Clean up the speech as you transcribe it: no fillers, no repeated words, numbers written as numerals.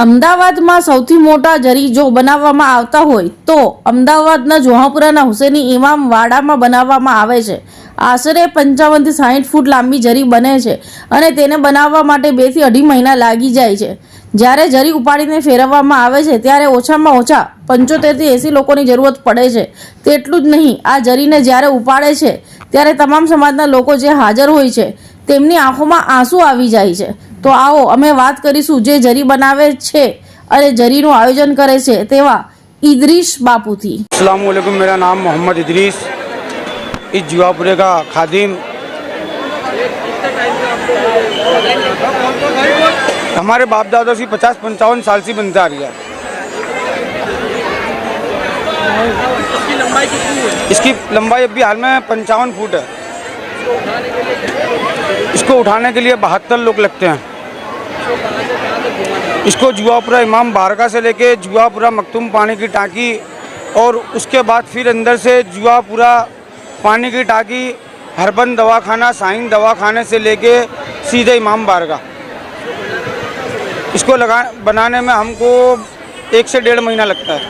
અમદાવાદમાં સૌથી મોટા જરી જો બનાવવામાં આવતા હોય તો અમદાવાદના જોહાપુરાના હુસેની ઇમામ વાડામાં બનાવવામાં આવે છે। આશરે 55 થી 60 ફૂટ લાંબી જરી બને છે અને તેને બનાવવા માટે 2 થી 2.5 મહિના લાગી જાય છે। જ્યારે જરી ઉપાડીને ફેરવવામાં આવે છે ત્યારે ઓછામાં ઓછા 75 થી 80 લોકોની જરૂરત પડે છે। તેટલું જ નહીં, આ જરીને જ્યારે ઉપાડે છે ત્યારે તમામ સમાજના લોકો જે હાજર હોય છે તેમની આંખોમાં આંસુ આવી જાય છે। તો આવો અમે વાત કરીશું જે જરી બનાવે છે અને જરીનું આયોજન કરે છે તેવા इदरीस बापूथी। अस्सलाम वालेकुम, मेरा नाम मोहम्मद इदरीस, इस जुआपुरे का खादिम। हमारे बाप दादा से 50-55 साल से बनता आ रही है। इसकी लंबाई अभी हाल में 55 फुट है। इसको उठाने के लिए 72 लोग लगते हैं। इसको जुआपुरा इमाम बारगा से लेके जुआपुरा मखदूम पानी की टांकी और उसके बाद फिर अंदर से जुआपुरा पानी की टांकी हरबन दवाखाना साइन दवाखाने से लेके सीधे इमाम बारगा। इसको बनाने में हमको 1 से 1.5 महीना लगता है।